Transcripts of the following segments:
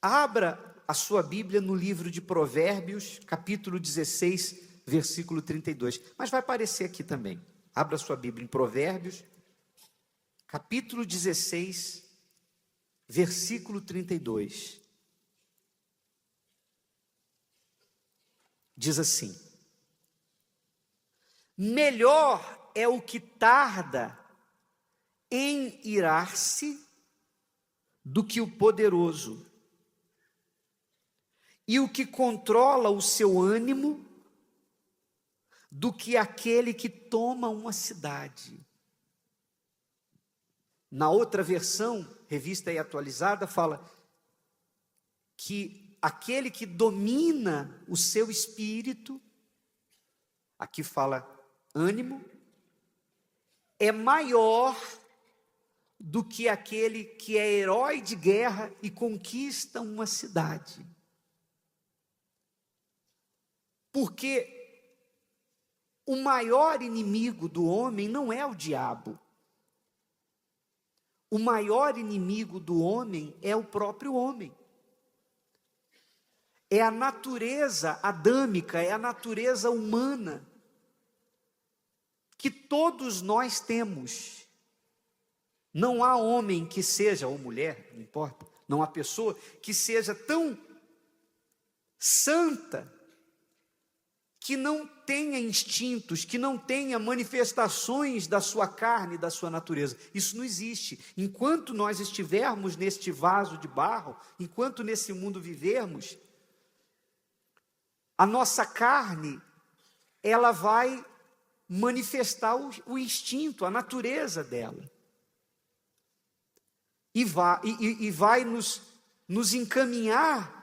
Abra a sua Bíblia no livro de Provérbios, capítulo 16, versículo 32. Mas vai aparecer aqui também. Abra a sua Bíblia em Provérbios, capítulo 16, versículo 32. Diz assim: melhor é o que tarda em irar-se do que o poderoso, e o que controla o seu ânimo do que aquele que toma uma cidade. Na outra versão, revista e atualizada, fala que aquele que domina o seu espírito, aqui fala ânimo, é maior do que aquele que é herói de guerra e conquista uma cidade. Porque o maior inimigo do homem não é o diabo. O maior inimigo do homem é o próprio homem. É a natureza adâmica, é a natureza humana que todos nós temos. Não há homem que seja, ou mulher, não importa, não há pessoa que seja tão santa que não tenha instintos, que não tenha manifestações da sua carne, da sua natureza. Isso não existe. Enquanto nós estivermos neste vaso de barro, enquanto nesse mundo vivermos, a nossa carne, ela vai manifestar o instinto, a natureza dela. E vai nos encaminhar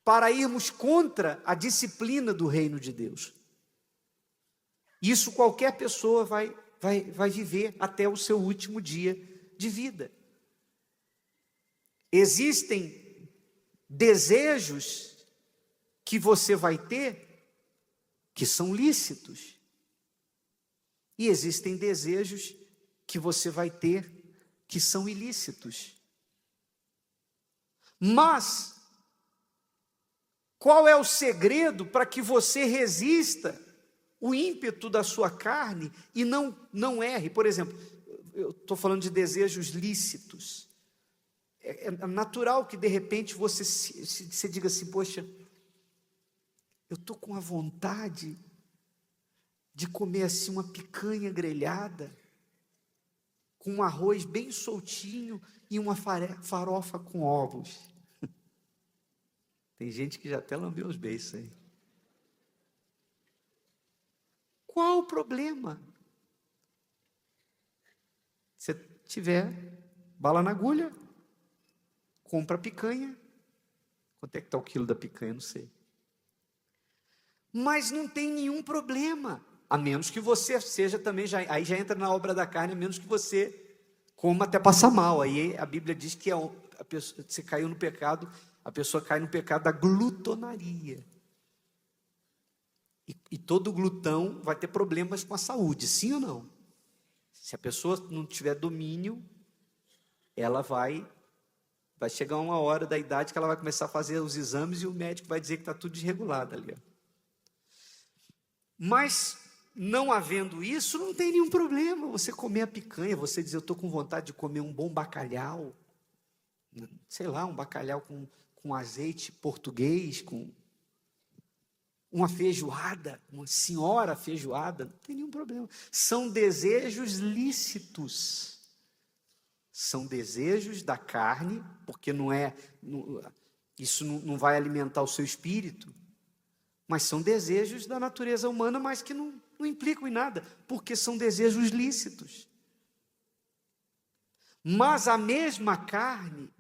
para irmos contra a disciplina do reino de Deus. Isso qualquer pessoa vai viver até o seu último dia de vida. Existem desejos que você vai ter que são lícitos. E existem desejos que você vai ter que são ilícitos. Mas qual é o segredo para que você resista o ímpeto da sua carne e não erre? Por exemplo, eu estou falando de desejos lícitos. É natural que de repente você diga assim: poxa, eu estou com a vontade de comer assim uma picanha grelhada, com um arroz bem soltinho e uma farofa com ovos. Tem gente que já até lambeu os beiços aí. Qual o problema? Se tiver bala na agulha, compra picanha. Quanto é que está o quilo da picanha? Não sei. Mas não tem nenhum problema. A menos que você seja também, aí já entra na obra da carne, a menos que você coma até passar mal. Aí a Bíblia diz que você caiu no pecado. A pessoa cai no pecado da glutonaria. E todo glutão vai ter problemas com a saúde, sim ou não? Se a pessoa não tiver domínio, ela vai chegar uma hora da idade que ela vai começar a fazer os exames e o médico vai dizer que está tudo desregulado ali. Mas, não havendo isso, não tem nenhum problema você comer a picanha, você dizer: eu estou com vontade de comer um bom bacalhau, sei lá, um bacalhau com azeite português, com uma feijoada, uma senhora feijoada, não tem nenhum problema. São desejos lícitos, são desejos da carne, porque isso não vai alimentar o seu espírito, mas são desejos da natureza humana, mas que não implicam em nada, porque são desejos lícitos. Mas a mesma carne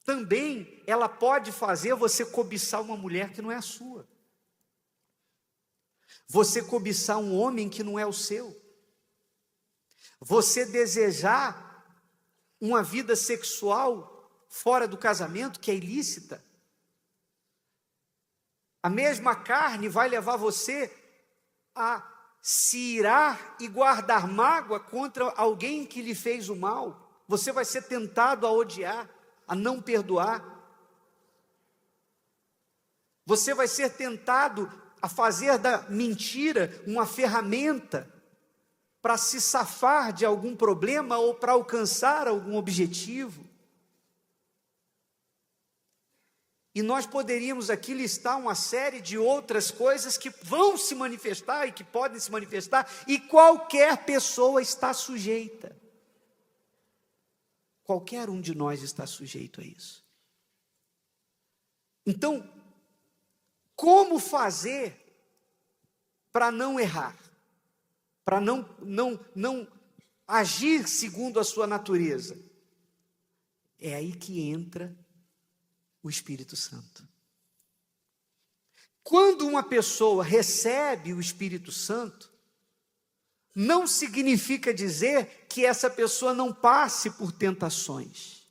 também ela pode fazer você cobiçar uma mulher que não é a sua. Você cobiçar um homem que não é o seu. Você desejar uma vida sexual fora do casamento que é ilícita. A mesma carne vai levar você a se irar e guardar mágoa contra alguém que lhe fez o mal. Você vai ser tentado a odiar a não perdoar. Você vai ser tentado a fazer da mentira uma ferramenta para se safar de algum problema ou para alcançar algum objetivo. E nós poderíamos aqui listar uma série de outras coisas que vão se manifestar e que podem se manifestar, e qualquer pessoa está sujeita. Qualquer um de nós está sujeito a isso. Então, como fazer para não errar? Para não agir segundo a sua natureza? É aí que entra o Espírito Santo. Quando uma pessoa recebe o Espírito Santo, não significa dizer que essa pessoa não passe por tentações.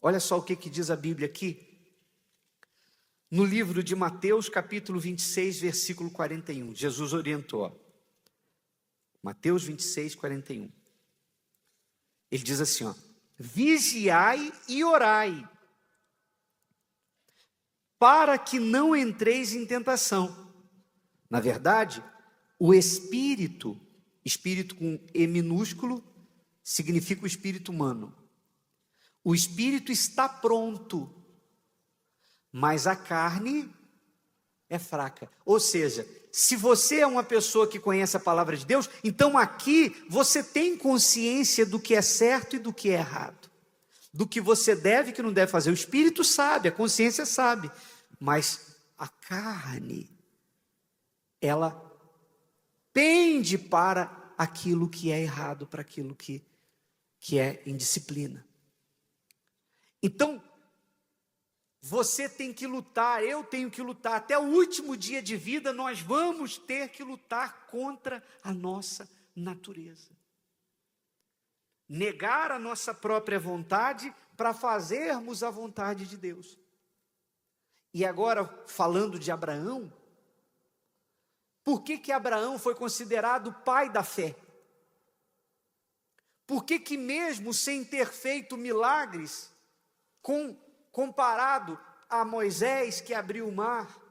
Olha só o que diz a Bíblia aqui, no livro de Mateus, capítulo 26, versículo 41. Jesus orientou. Mateus 26, 41. Ele diz assim, ó: vigiai e orai, para que não entreis em tentação. Na verdade, o espírito com E minúsculo, significa o espírito humano. O espírito está pronto, mas a carne é fraca. Ou seja, se você é uma pessoa que conhece a palavra de Deus, então aqui você tem consciência do que é certo e do que é errado, do que você deve e que não deve fazer. O espírito sabe, a consciência sabe, mas a carne, ela pende para aquilo que é errado, para aquilo que é indisciplina. Então, você tem que lutar, eu tenho que lutar, até o último dia de vida nós vamos ter que lutar contra a nossa natureza. Negar a nossa própria vontade para fazermos a vontade de Deus. E agora, falando de Abraão, por que Abraão foi considerado pai da fé? Por que mesmo sem ter feito milagres, comparado a Moisés que abriu o mar,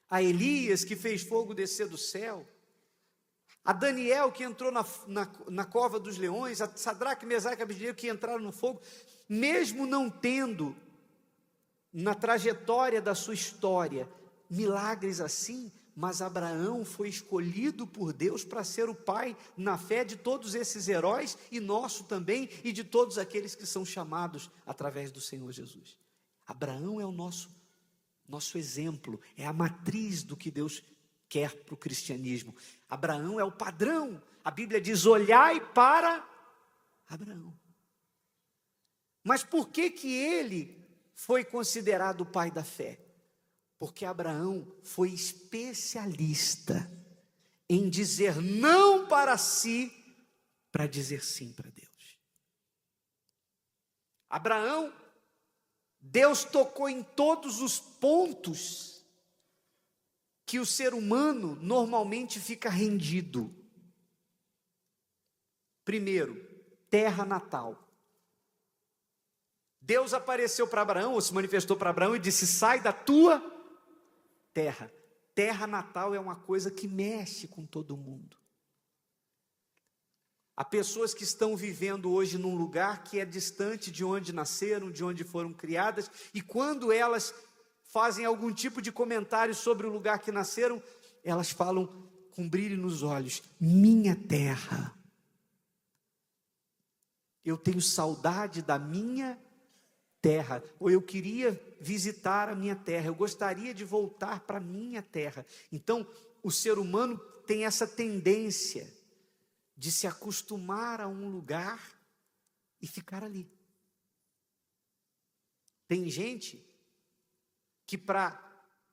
a Elias que fez fogo descer do céu, a Daniel que entrou na cova dos leões, a Sadraque, Mesaque e Abednego que entraram no fogo, mesmo não tendo na trajetória da sua história milagres assim, mas Abraão foi escolhido por Deus para ser o pai na fé de todos esses heróis, e nosso também, e de todos aqueles que são chamados através do Senhor Jesus. Abraão é o nosso exemplo, é a matriz do que Deus quer para o cristianismo. Abraão é o padrão. A Bíblia diz: olhai para Abraão. Mas por que ele foi considerado o pai da fé? Porque Abraão foi especialista em dizer não para si, para dizer sim para Deus. Abraão, Deus tocou em todos os pontos que o ser humano normalmente fica rendido. Primeiro, terra natal. Deus apareceu para Abraão, ou se manifestou para Abraão e disse: sai da tua terra. Terra natal é uma coisa que mexe com todo mundo. Há pessoas que estão vivendo hoje num lugar que é distante de onde nasceram, de onde foram criadas, e quando elas fazem algum tipo de comentário sobre o lugar que nasceram, elas falam com brilho nos olhos: minha terra. Eu tenho saudade da minha terra, ou eu queria visitar a minha terra, eu gostaria de voltar para a minha terra. Então, o ser humano tem essa tendência de se acostumar a um lugar e ficar ali. Tem gente que para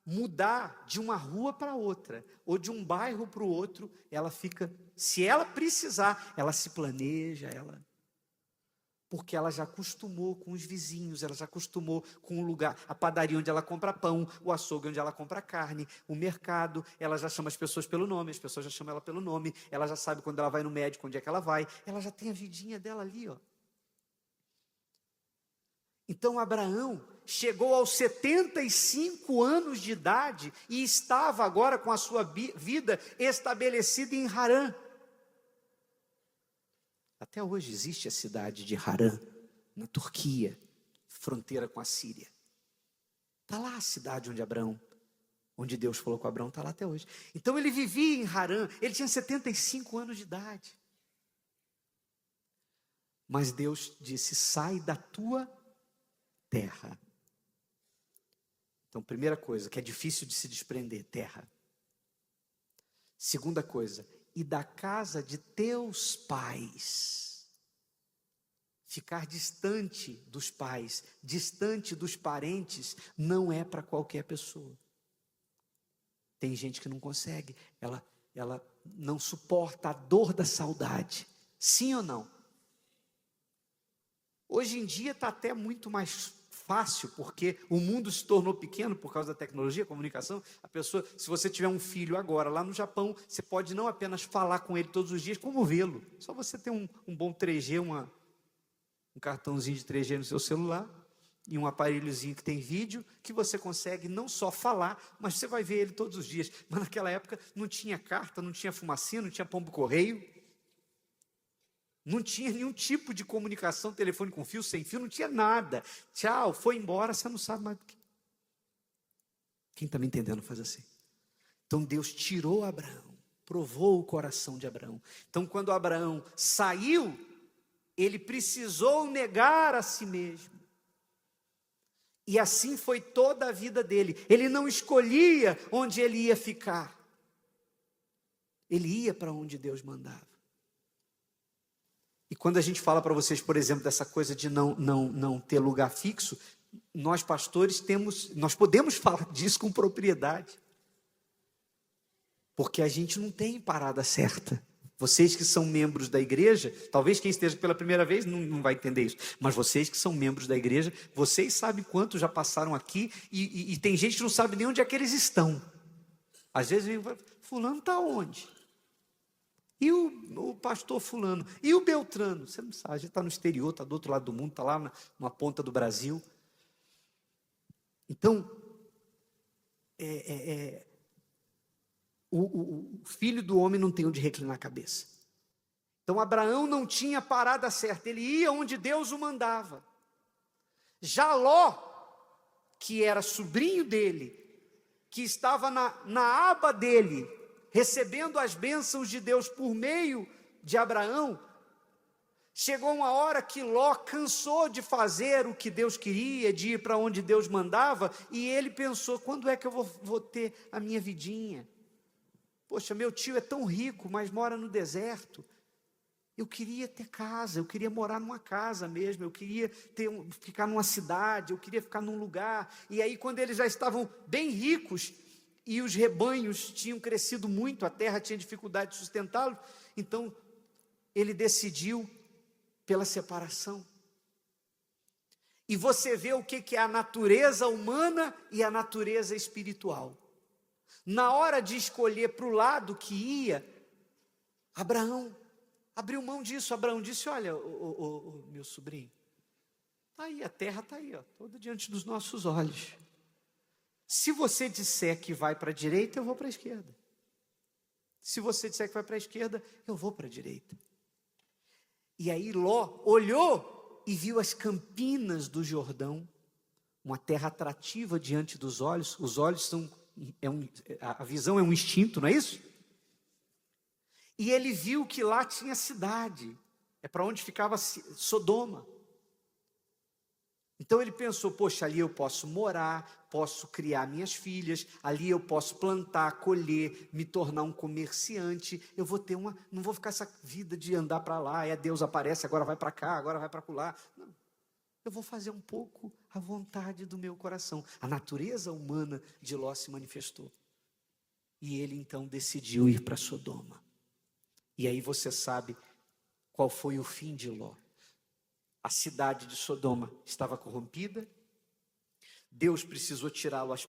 mudar de uma rua para outra, ou de um bairro para o outro, ela fica, se ela precisar, ela se planeja, porque ela já acostumou com os vizinhos, ela já acostumou com o lugar, a padaria onde ela compra pão, o açougue onde ela compra carne, o mercado, ela já chama as pessoas pelo nome, as pessoas já chamam ela pelo nome, ela já sabe quando ela vai no médico, onde é que ela vai, ela já tem a vidinha dela ali, ó. Então Abraão chegou aos 75 anos de idade e estava agora com a sua vida estabelecida em Harã. Até hoje existe a cidade de Harã, na Turquia, fronteira com a Síria. Está lá a cidade onde Deus falou com Abraão, está lá até hoje. Então ele vivia em Harã, ele tinha 75 anos de idade. Mas Deus disse: sai da tua terra. Então, primeira coisa, que é difícil de se desprender, terra. Segunda coisa, e da casa de teus pais. Ficar distante dos pais, distante dos parentes, não é para qualquer pessoa. Tem gente que não consegue, ela não suporta a dor da saudade. Sim ou não? Hoje em dia está até muito mais fácil, porque o mundo se tornou pequeno por causa da tecnologia, comunicação. A pessoa, se você tiver um filho agora lá no Japão, você pode não apenas falar com ele todos os dias, como vê-lo. Só você ter um bom 3G, um cartãozinho de 3G no seu celular, e um aparelhozinho que tem vídeo, que você consegue não só falar, mas você vai ver ele todos os dias. Mas naquela época não tinha carta, não tinha fumacinha, não tinha pombo-correio, não tinha nenhum tipo de comunicação, telefone com fio, sem fio, não tinha nada. Tchau, foi embora, você não sabe mais do que. Quem está me entendendo faz assim. Então Deus tirou Abraão, provou o coração de Abraão. Então quando Abraão saiu, ele precisou negar a si mesmo. E assim foi toda a vida dele. Ele não escolhia onde ele ia ficar. Ele ia para onde Deus mandava. E quando a gente fala para vocês, por exemplo, dessa coisa de não ter lugar fixo, nós pastores nós podemos falar disso com propriedade. Porque a gente não tem parada certa. Vocês que são membros da igreja, talvez quem esteja pela primeira vez não vai entender isso, mas vocês que são membros da igreja, vocês sabem quantos já passaram aqui e tem gente que não sabe nem onde é que eles estão. Às vezes vem, fulano está onde? E o pastor fulano? E o Beltrano? Você não sabe, a gente está no exterior, está do outro lado do mundo, está lá numa ponta do Brasil. Então, o filho do homem não tem onde reclinar a cabeça. Então Abraão não tinha parada certa, ele ia onde Deus o mandava. Já Ló, que era sobrinho dele, que estava na aba dele, recebendo as bênçãos de Deus por meio de Abraão, chegou uma hora que Ló cansou de fazer o que Deus queria, de ir para onde Deus mandava, e ele pensou: quando é que eu vou ter a minha vidinha? Poxa, meu tio é tão rico, mas mora no deserto. Eu queria ter casa, eu queria morar numa casa mesmo, eu queria ficar numa cidade, eu queria ficar num lugar. E aí, quando eles já estavam bem ricos, e os rebanhos tinham crescido muito, a terra tinha dificuldade de sustentá-los, então ele decidiu pela separação. E você vê o que é a natureza humana e a natureza espiritual. Na hora de escolher para o lado que ia, Abraão abriu mão disso. Abraão disse: olha, meu sobrinho, está aí, a terra está aí, toda diante dos nossos olhos. Se você disser que vai para a direita, eu vou para a esquerda. Se você disser que vai para a esquerda, eu vou para a direita. E aí Ló olhou e viu as campinas do Jordão, uma terra atrativa diante dos olhos. Os olhos a visão é um instinto, não é isso? E ele viu que lá tinha cidade, é para onde ficava Sodoma. Então ele pensou: poxa, ali eu posso morar, posso criar minhas filhas, ali eu posso plantar, colher, me tornar um comerciante, eu vou ter não vou ficar essa vida de andar para lá, Deus aparece, agora vai para cá, agora vai para lá. Não, eu vou fazer um pouco a vontade do meu coração. A natureza humana de Ló se manifestou. E ele então decidiu ir para Sodoma. E aí você sabe qual foi o fim de Ló. A cidade de Sodoma estava corrompida. Deus precisou tirá-lo às